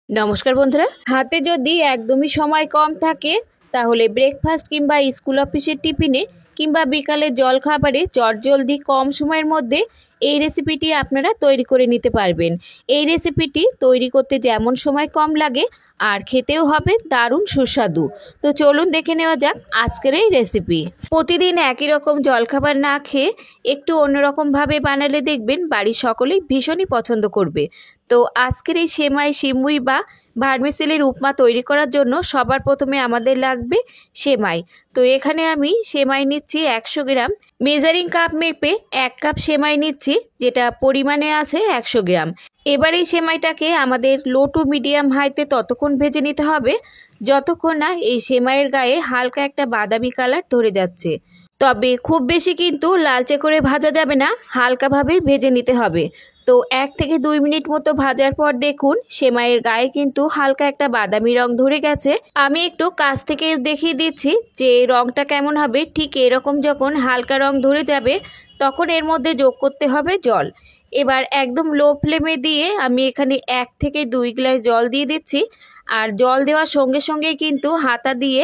নমস্কার বন্ধুরা, হাতে যদি একদমই সময় কম থাকে তাহলে ব্রেকফাস্ট কিংবা স্কুল অফিসের টিফিনে কিংবা বিকালের জলখাবারে চটজলদি কম সময়ের মধ্যে এই রেসিপিটি আপনারা তৈরি করে নিতে পারবেন। এই রেসিপিটি তৈরি করতে যেমন সময় কম লাগে আর খেতেও হবে দারুণ সুস্বাদু। তো চলুন দেখে নেওয়া যাক আজকের এই রেসিপি। প্রতিদিন একই রকম জলখাবার না খেয়ে একটু অন্যরকমভাবে বানালে দেখবেন বাড়ির সকলেই ভীষণই পছন্দ করবে। তো আজকের এই সেমাই সিমুই বা ভার্মিসেলির উপমা তৈরি করার জন্য সবার প্রথমে আমাদের লাগবে সেমাই। তো এখানে আমি সেমাই নিচ্ছি 100 গ্রাম। মেজারিং কাপ মেপে 1 কাপ সেমাই নিচ্ছি, যেটা পরিমাণে আছে 100 গ্রাম। এবার এই সেমাইটাকে আমাদের লো টু মিডিয়াম হাইতে ততক্ষণ ভেজে নিতে হবে যতক্ষণ না এই সেমাইয়ের গায়ে হালকা একটা বাদামি কালার ধরে যাচ্ছে। তবে খুব বেশি কিন্তু লালচে করে ভাজা যাবে না, হালকাভাবেই ভেজে নিতে হবে। তো 1 থেকে 2 মিনিট মতো ভাজার পর দেখুন সেমাইয়ের গায়ে কিন্তু হালকা একটা বাদামি রং ধরে গেছে। আমি একটু কাছ থেকে দেখিয়ে দিচ্ছি যে রংটা কেমন হবে। ঠিক এরকম যখন হালকা রং ধরে যাবে তখন এর মধ্যে যোগ করতে হবে জল। এবার একদম লো ফ্লেমে দিয়ে আমি এখানে 1 থেকে 2 গ্লাস জল দিয়ে দিচ্ছি। আর জল দেওয়ার সঙ্গে সঙ্গে কিন্তু হাতা দিয়ে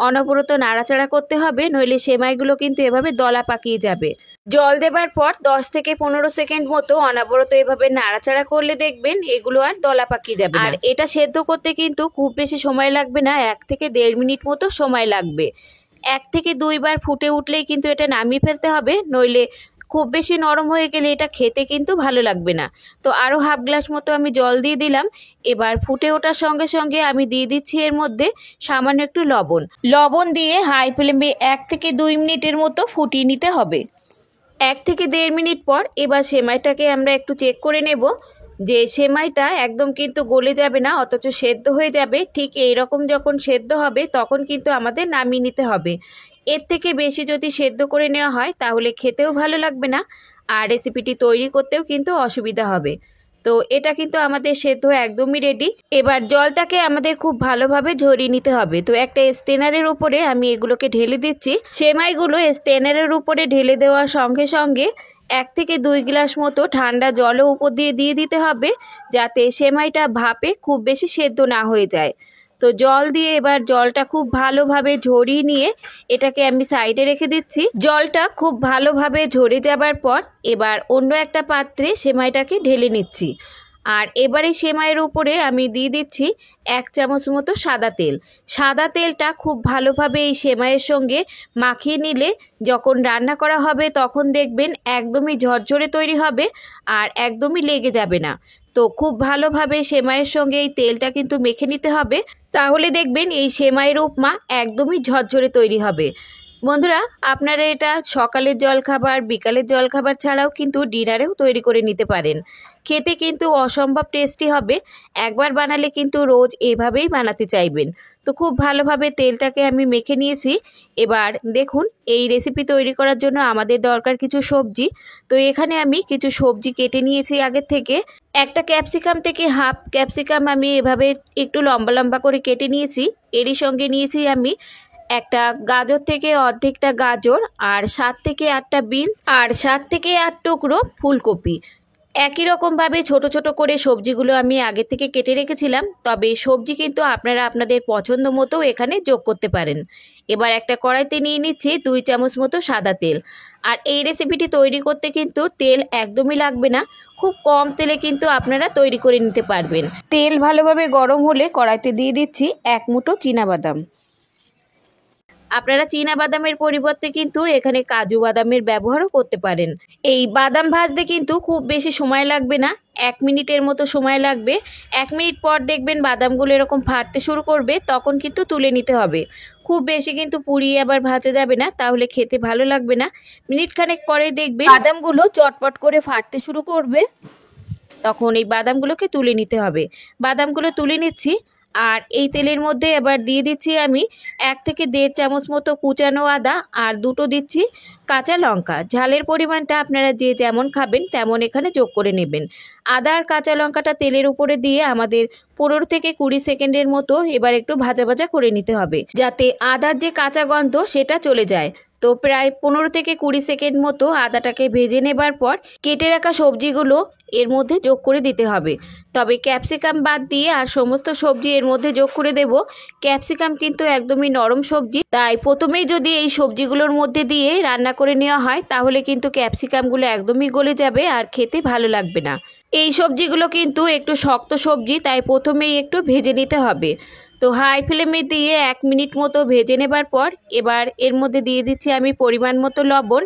অনবরত নাড়াচাড়া করতে হবে, নইলে সেমাইগুলো কিন্তু এভাবে দলা পাকিয়ে যাবে। জল দেবার পর 10 থেকে 15 সেকেন্ড মতো অনবরত এভাবে নাড়াচাড়া করলে দেখবেন এগুলো আর দলা পাকিয়ে যাবে। আর এটা সেদ্ধ করতে কিন্তু খুব বেশি সময় লাগবে না, 1 থেকে 1.5 মিনিট মতো সময় লাগবে। 1 থেকে 2 বার ফুটে উঠলেই কিন্তু এটা নামিয়ে ফেলতে হবে, নইলে খুব বেশি নরম হয়ে গেলে এটা খেতে কিন্তু ভালো লাগবে না। তো আরও হাফ গ্লাস মতো আমি জল দিয়ে দিলাম। এবার ফুটে ওঠার সঙ্গে সঙ্গে আমি দিয়ে দিচ্ছি এর মধ্যে সামান্য একটু লবণ দিয়ে হাই ফ্লেমে 1 থেকে 2 মিনিটের মতো ফুটিয়ে নিতে হবে। 1 থেকে 1.5 মিনিট পর এবার সেমাইটাকে আমরা একটু চেক করে নেব যে সেমাইটা একদম কিন্তু গলে যাবে না, অথচ সেদ্ধ হয়ে যাবে। ঠিক এই রকম যখন সেদ্ধ হবে তখন কিন্তু আমাদের নামিয়ে নিতে হবে। এর থেকে বেশি যদি সেদ্ধ করে নেওয়া হয় তাহলে খেতেও ভালো লাগবে না, আর রেসিপিটি তৈরি করতেও কিন্তু অসুবিধা হবে। তো এটা কিন্তু আমাদের সেদ্ধ একদমই রেডি। এবার জলটাকে আমাদের খুব ভালোভাবে ঝরিয়ে নিতে হবে। তো একটা স্টেনারের উপরে আমি এগুলোকে ঢেলে দিচ্ছি। সেমাইগুলো স্টেনারের উপরে ঢেলে দেওয়ার সঙ্গে সঙ্গে 1 থেকে 2 গ্লাস মতো ঠান্ডা জলও উপর দিয়ে দিতে হবে, যাতে সেমাইটা ভাপে খুব বেশি সেদ্ধ না হয়ে যায়। তো জল দিয়ে এবার জলটা খুব ভালোভাবে ঝরিয়ে নিয়ে এটাকে আমি সাইডে রেখে দিচ্ছি। জলটা খুব ভালোভাবে ঝরে যাবার পর এবার অন্য একটা পাত্রে সেমাইটাকে ঢেলে নিচ্ছি। আর এবারে সেমাইয়ের উপরে আমি দিয়ে দিচ্ছি 1 চামচ মতো সাদা তেল। সাদা তেলটা খুব ভালোভাবে এই সেমাইয়ের সঙ্গে মাখিয়ে নিলে যখন রান্না করা হবে তখন দেখবেন একদমই ঝরঝরে তৈরি হবে আর একদমই লেগে যাবে না। তো খুব ভালোভাবে সেমাইয়ের সঙ্গে এই তেলটা কিন্তু মেখে নিতে হবে, তাহলে দেখবেন এই সেমাইয়ের উপমা একদমই ঝরঝরে তৈরি হবে। বন্ধুরা, আপনারা এটা সকালের জলখাবার, বিকালের জলখাবার ছাড়াও কিন্তু ডিনারেও তৈরি করে নিতে পারেন। খেতে কিন্তু অসম্ভব টেস্টি হবে। একবার বানালে কিন্তু রোজ এভাবেই বানাতে চাইবেন। তো খুব ভালোভাবে তেলটাকে আমি মেখে নিয়েছি। এবার দেখুন এই রেসিপি তৈরি করার জন্য আমাদের দরকার কিছু সবজি। তো এখানে আমি কিছু সবজি কেটে নিয়েছি আগের থেকে। একটা ক্যাপসিকাম থেকে হাফ ক্যাপসিকাম আমি এভাবে একটু লম্বা লম্বা করে কেটে নিয়েছি। এরই সঙ্গে নিয়েছি আমি একটা গাজর থেকে অর্ধেকটা গাজর, আর 7 থেকে 8টা বিনস, আর 7 থেকে 8 টুকরো ফুলকপি। একই রকমভাবে ছোট ছোট করে সবজিগুলো আমি আগে থেকে কেটে রেখেছিলাম, তবে সবজি কিন্তু আপনারা আপনাদের পছন্দ মতো এখানে যোগ করতে পারেন। এবার একটা কড়াইতে নিয়ে নিচ্ছি 2 চামচ মতো সাদা তেল। আর এই রেসিপিটি তৈরি করতে কিন্তু তেল একদমই লাগবে না, খুব কম তেলে কিন্তু আপনারা তৈরি করে নিতে পারবেন। তেল ভালোভাবে গরম হলে কড়াইতে দিয়ে দিচ্ছি 1 মুঠো চীনাবাদাম। আপনারা চীনা বাদামের পরিবর্তে কিন্তু এখানে কাজু বাদামের ব্যবহারও করতে পারেন। এই বাদাম ভাজতে কিন্তু খুব বেশি সময় লাগবে না, 1 মিনিটের মতো সময় লাগবে। 1 মিনিট পর দেখবেন বাদামগুলো এরকম ফাটতে শুরু করবে, তখন কিন্তু তুলে নিতে হবে। খুব বেশি কিন্তু পুড়িয়ে আবার ভাজা যাবে না, তাহলে খেতে ভালো লাগবে না। মিনিট খানেক পরে দেখবেন বাদামগুলো চটপট করে ফাটতে শুরু করবে, তখন এই বাদামগুলোকে তুলে নিতে হবে। বাদামগুলো তুলে নিচ্ছি। আর এই তেলের মধ্যে এবার দিয়ে দিচ্ছি আমি 1 থেকে 1.5 চামচ মতো কুচানো আদা, আর দুটো দিচ্ছি কাঁচা লঙ্কা। ঝালের পরিমাণটা আপনারা যে যেমন খাবেন তেমন এখানে যোগ করে নেবেন। আদা আর কাঁচা লঙ্কাটা তেলের উপরে দিয়ে আমাদের 15 থেকে 20 সেকেন্ডের মতো এবার একটু ভাজা ভাজা করে নিতে হবে, যাতে আদার যে কাঁচা গন্ধ সেটা চলে যায়। তো প্রায় 15 থেকে 20 সেকেন্ড মতো আদাটাকে ভেজে নেবার পর কেটে রাখা সবজিগুলো এর মধ্যে যোগ করে দিতে হবে। তবে ক্যাপসিকাম বাদ দিয়ে আর সমস্ত সবজি এর মধ্যে যোগ করে দেব। ক্যাপসিকাম কিন্তু একদমই নরম সবজি, তাই প্রথমেই যদি এই সবজিগুলোর মধ্যে দিয়ে রান্না করে নেওয়া হয় তাহলে কিন্তু ক্যাপসিকামগুলো একদমই গলে যাবে আর খেতে ভালো লাগবে না। এই সবজিগুলো কিন্তু একটু শক্ত সবজি, তাই প্রথমেই একটু ভেজে নিতে হবে। তো হাই ফ্লেমে দিয়ে 1 মিনিট মতো ভেজে নেবার পর এবার এর মধ্যে দিয়ে দিচ্ছি আমি পরিমাণ মতো লবণ।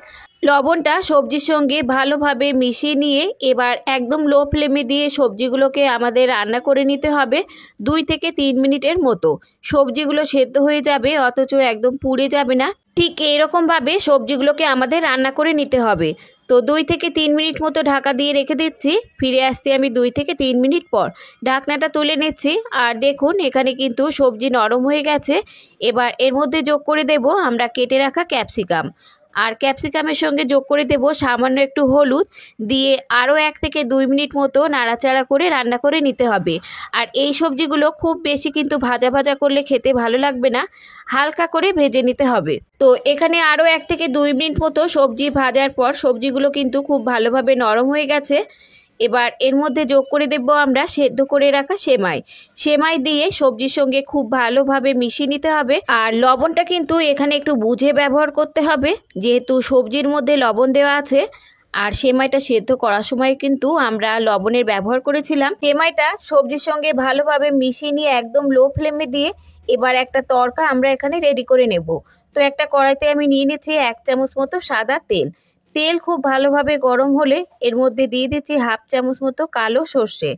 লবণটা সবজির সঙ্গে ভালোভাবে মিশিয়ে নিয়ে এবার একদম লো ফ্লেমে দিয়ে সবজিগুলোকে আমাদের রান্না করে নিতে হবে 2 থেকে 3 মিনিটের মতো। সবজিগুলো সেদ্ধ হয়ে যাবে অথচ একদম পুড়ে যাবে না, ঠিক এইরকমভাবে সবজিগুলোকে আমাদের রান্না করে নিতে হবে। তো 2 থেকে 3 মিনিট মতো ঢাকা দিয়ে রেখে দিচ্ছি। ফিরে আসছি আমি 2 থেকে 3 মিনিট পর। ঢাকনাটা তুলে নিচ্ছি আর দেখুন এখানে কিন্তু সবজি নরম হয়ে গেছে। এবার এর মধ্যে যোগ করে দেব আমরা কেটে রাখা ক্যাপসিকাম, আর ক্যাপসিকামের সঙ্গে যোগ করে দেব সামান্য একটু হলুদ দিয়ে আরও 1 থেকে 2 মিনিট মতো নাড়াচাড়া করে রান্না করে নিতে হবে। আর এই সবজিগুলো খুব বেশি কিন্তু ভাজা ভাজা করলে খেতে ভালো লাগবে না, হালকা করে ভেজে নিতে হবে। তো এখানে আরও 1 থেকে 2 মিনিট মতো সবজি ভাজার পর সবজিগুলো কিন্তু খুব ভালোভাবে নরম হয়ে গেছে। এবার এর মধ্যে যোগ করে দেব আমরা সেদ্ধ করে রাখা সেমাই দিয়ে সবজির সঙ্গে খুব ভালোভাবে মিশিয়ে নিতে হবে। আর লবণটা কিন্তু এখানে একটু বুঝে ব্যবহার করতে হবে, যেহেতু সবজির মধ্যে লবণ দেওয়া আছে। আর সেমাইটা সেদ্ধ করার সময় কিন্তু আমরা লবণের ব্যবহার করেছিলাম। সেমাইটা সবজির সঙ্গে ভালোভাবে মিশিয়ে নিয়ে একদম লো ফ্লেমে দিয়ে এবার একটা তড়কা আমরা এখানে রেডি করে নেব। তো একটা কড়াইতে আমি নিয়ে নিচ্ছি 1 চামচ মতো সাদা তেল। তেল খুব ভালোভাবে গরম হলে এর মধ্যে দিয়ে দিচ্ছি 1/2 চামচ মতো কালো সর্ষে,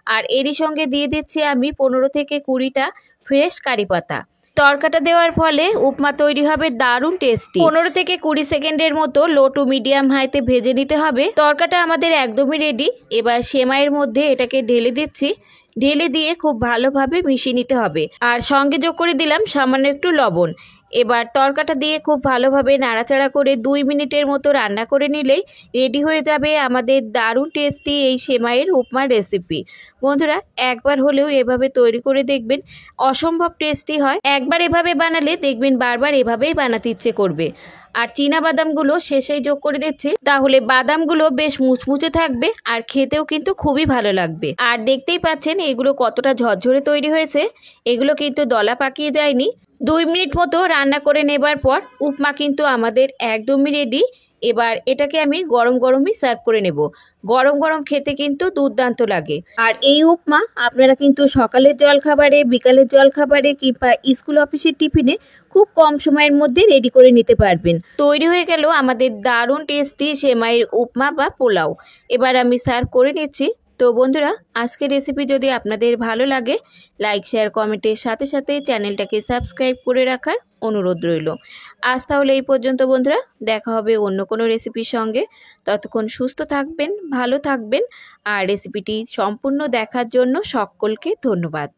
আর এরই সঙ্গে দিয়ে দিচ্ছি আমি 15 থেকে 20টা ফ্রেশ কারি পাতা। তড়কাটা দেওয়ার ফলে উপমা তৈরি হবে দারুণ টেস্টি। 15 থেকে 20 সেকেন্ডের মতো লো টু মিডিয়াম হাইতে ভেজে নিতে হবে। তড়কাটা আমাদের একদমই রেডি। এবার সেমাইয়ের মধ্যে এটাকে ঢেলে দিচ্ছি। ঢেলে দিয়ে খুব ভালোভাবে মিশিয়ে নিতে হবে, আর সঙ্গে যোগ করে দিলাম সামান্য একটু লবণ। এবার তড়কাটা দিয়ে খুব ভালোভাবে নাড়াচাড়া করে 2 মিনিটের মতো রান্না করে নিলেই রেডি হয়ে যাবে আমাদের দারুণ টেস্টি এই সেমাইয়ের উপমার রেসিপি। বন্ধুরা একবার হলেও এভাবে তৈরি করে দেখবেন, অসম্ভব টেস্টি হয়। একবার এভাবে বানালে দেখবেন বারবার এভাবেই বানাতে ইচ্ছে করবে। আর চীনা বাদামগুলো শেষেই যোগ করে দিচ্ছি, তাহলে বাদামগুলো বেশ মুচমুচে থাকবে আর খেতেও কিন্তু খুবই ভালো লাগবে। আর দেখতেই পাচ্ছেন এগুলো কতটা ঝরঝরে তৈরি হয়েছে, এগুলো কিন্তু দলা পাকিয়ে যায়নি। 2 মিনিট মতো রান্না করে নেবার পর উপমা কিন্তু আমাদের একদমই রেডি। এবার এটাকে আমি গরম গরমই সার্ভ করে নেব। গরম গরম খেতে কিন্তু দুর্দান্ত লাগে। আর এই উপমা আপনারা কিন্তু সকালের জলখাবারে, বিকালের জলখাবারে কিংবা স্কুল অফিসের টিফিনে খুব কম সময়ের মধ্যে রেডি করে নিতে পারবেন। তৈরি হয়ে গেল আমাদের দারুণ টেস্টি সেমাইয়ের উপমা বা পোলাও। এবার আমি সার্ভ করে নিচ্ছি। তো বন্ধুরা আজকের রেসিপি যদি আপনাদের ভালো লাগে, লাইক শেয়ার কমেন্টের সাথে সাথে চ্যানেলটাকে সাবস্ক্রাইব করে রাখার অনুরোধ রইল। আজ তাহলে এই পর্যন্ত বন্ধুরা, দেখা হবে অন্য কোনো রেসিপির সঙ্গে। ততক্ষণ সুস্থ থাকবেন, ভালো থাকবেন, আর রেসিপিটি সম্পূর্ণ দেখার জন্য সকলকে ধন্যবাদ।